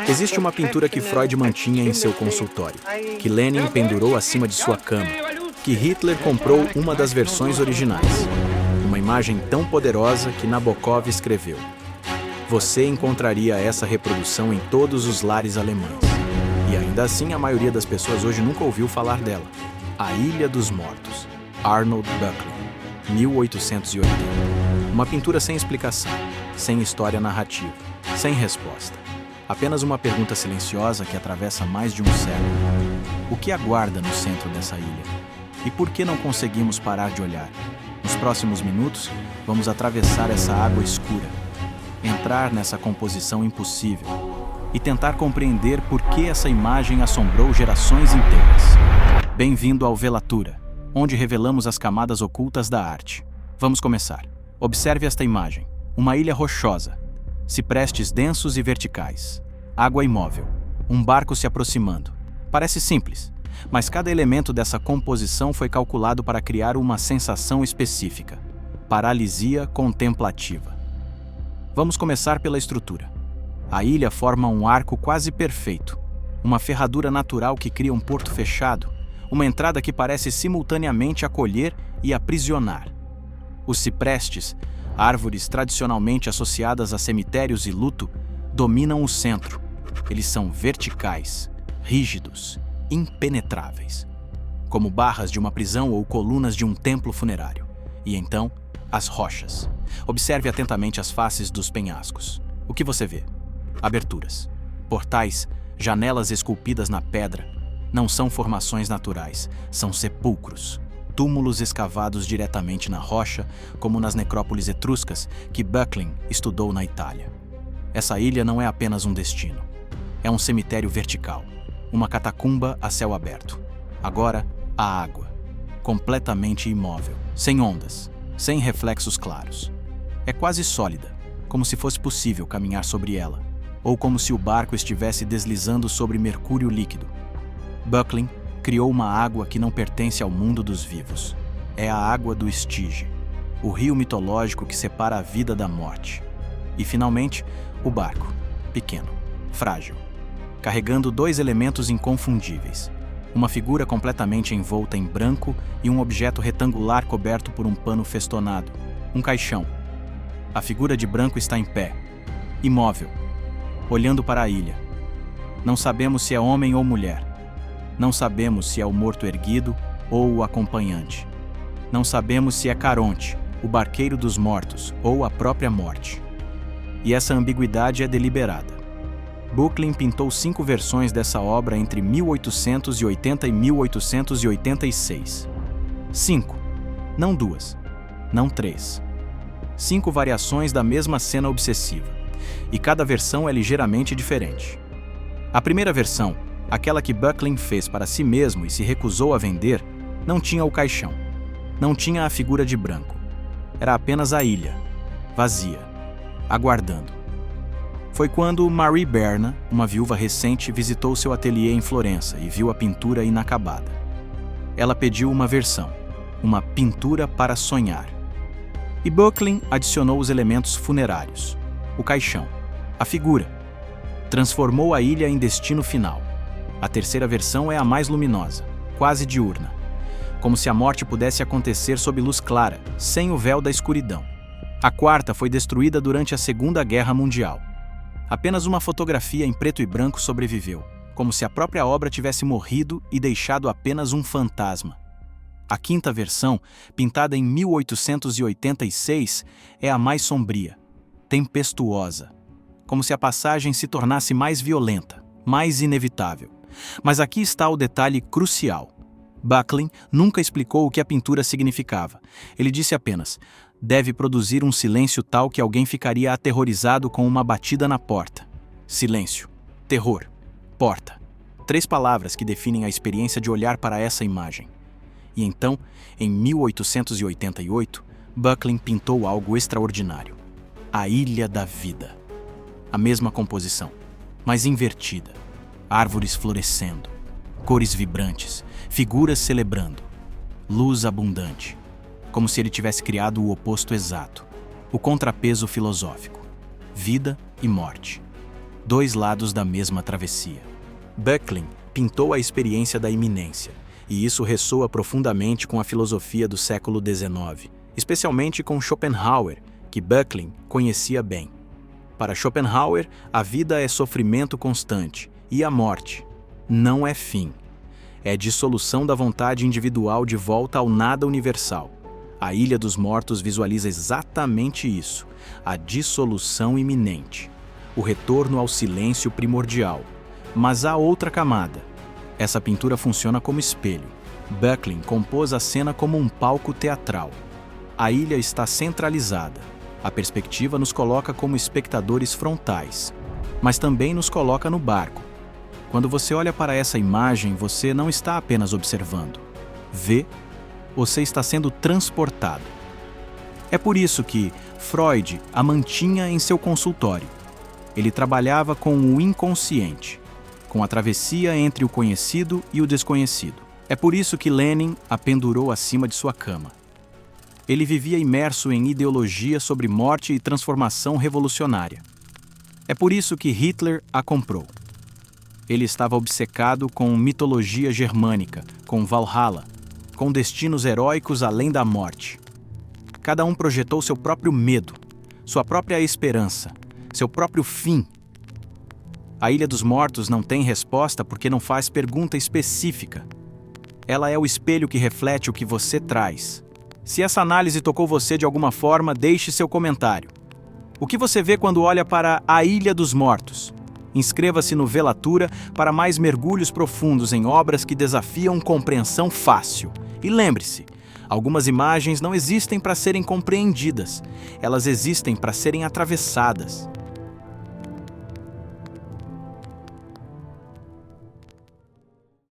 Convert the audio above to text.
Existe uma pintura que Freud mantinha em seu consultório, que Lenin pendurou acima de sua cama, que Hitler comprou uma das versões originais. Uma imagem tão poderosa que Nabokov escreveu: você encontraria essa reprodução em todos os lares alemães. E ainda assim, a maioria das pessoas hoje nunca ouviu falar dela. A Ilha dos Mortos, Arnold Böcklin, 1880. Uma pintura sem explicação, sem história narrativa, sem resposta. Apenas uma pergunta silenciosa que atravessa mais de um século. O que aguarda no centro dessa ilha? E por que não conseguimos parar de olhar? Nos próximos minutos, vamos atravessar essa água escura, entrar nessa composição impossível e tentar compreender por que essa imagem assombrou gerações inteiras. Bem-vindo ao Velatura, onde revelamos as camadas ocultas da arte. Vamos começar. Observe esta imagem. Uma ilha rochosa, ciprestes densos e verticais, água imóvel, um barco se aproximando. Parece simples, mas cada elemento dessa composição foi calculado para criar uma sensação específica: paralisia contemplativa. Vamos começar pela estrutura. A ilha forma um arco quase perfeito, uma ferradura natural que cria um porto fechado, uma entrada que parece simultaneamente acolher e aprisionar. Os ciprestes, árvores tradicionalmente associadas a cemitérios e luto, dominam o centro. Eles são verticais, rígidos, impenetráveis, como barras de uma prisão ou colunas de um templo funerário. E então, as rochas. Observe atentamente as faces dos penhascos. O que você vê? Aberturas, portais, janelas esculpidas na pedra. Não são formações naturais, são sepulcros. Túmulos escavados diretamente na rocha, como nas necrópolis etruscas que Böcklin estudou na Itália. Essa ilha não é apenas um destino. É um cemitério vertical, uma catacumba a céu aberto. Agora, a água, completamente imóvel, sem ondas, sem reflexos claros. É quase sólida, como se fosse possível caminhar sobre ela, ou como se o barco estivesse deslizando sobre mercúrio líquido. Böcklin criou uma água que não pertence ao mundo dos vivos. É a água do Styx, o rio mitológico que separa a vida da morte. E, finalmente, o barco, pequeno, frágil, carregando dois elementos inconfundíveis: uma figura completamente envolta em branco e um objeto retangular coberto por um pano festonado, um caixão. A figura de branco está em pé, imóvel, olhando para a ilha. Não sabemos se é homem ou mulher. Não sabemos se é o morto erguido ou o acompanhante. Não sabemos se é Caronte, o barqueiro dos mortos, ou a própria morte. E essa ambiguidade é deliberada. Böcklin pintou 5 versões dessa obra entre 1880 e 1886. 5, não 2, não 3. 5 variações da mesma cena obsessiva, e cada versão é ligeiramente diferente. A primeira versão, aquela que Böcklin fez para si mesmo e se recusou a vender, não tinha o caixão, não tinha a figura de branco. Era apenas a ilha, vazia, aguardando. Foi quando Marie Berna, uma viúva recente, visitou seu ateliê em Florença e viu a pintura inacabada. Ela pediu uma versão, uma pintura para sonhar. E Böcklin adicionou os elementos funerários, o caixão, a figura. Transformou a ilha em destino final. A terceira versão é a mais luminosa, quase diurna, como se a morte pudesse acontecer sob luz clara, sem o véu da escuridão. A quarta foi destruída durante a Segunda Guerra Mundial. Apenas uma fotografia em preto e branco sobreviveu, como se a própria obra tivesse morrido e deixado apenas um fantasma. A quinta versão, pintada em 1886, é a mais sombria, tempestuosa, como se a passagem se tornasse mais violenta, mais inevitável. Mas aqui está o detalhe crucial. Böcklin nunca explicou o que a pintura significava. Ele disse apenas: deve produzir um silêncio tal que alguém ficaria aterrorizado com uma batida na porta. Silêncio, terror, porta. 3 palavras que definem a experiência de olhar para essa imagem. E então, em 1888, Böcklin pintou algo extraordinário: a Ilha da Vida. A mesma composição, mas invertida. Árvores florescendo, cores vibrantes, figuras celebrando, luz abundante, como se ele tivesse criado o oposto exato, o contrapeso filosófico, vida e morte. dois lados da mesma travessia. Böcklin pintou a experiência da iminência, e isso ressoa profundamente com a filosofia do século XIX, especialmente com Schopenhauer, que Böcklin conhecia bem. Para Schopenhauer, a vida é sofrimento constante, e a morte não é fim. É dissolução da vontade individual de volta ao nada universal. A Ilha dos Mortos visualiza exatamente isso, a dissolução iminente, o retorno ao silêncio primordial. Mas há outra camada. Essa pintura funciona como espelho. Böcklin compôs a cena como um palco teatral. A ilha está centralizada. A perspectiva nos coloca como espectadores frontais, mas também nos coloca no barco. Quando você olha para essa imagem, você não está apenas observando. Você está sendo transportado. É por isso que Freud a mantinha em seu consultório. Ele trabalhava com o inconsciente, com a travessia entre o conhecido e o desconhecido. É por isso que Lenin a pendurou acima de sua cama. Ele vivia imerso em ideologia sobre morte e transformação revolucionária. É por isso que Hitler a comprou. Ele estava obcecado com mitologia germânica, com Valhalla, com destinos heróicos além da morte. Cada um projetou seu próprio medo, sua própria esperança, seu próprio fim. A Ilha dos Mortos não tem resposta porque não faz pergunta específica. Ela é o espelho que reflete o que você traz. Se essa análise tocou você de alguma forma, deixe seu comentário. O que você vê quando olha para a Ilha dos Mortos? Inscreva-se no Velatura para mais mergulhos profundos em obras que desafiam compreensão fácil. E lembre-se, algumas imagens não existem para serem compreendidas, elas existem para serem atravessadas.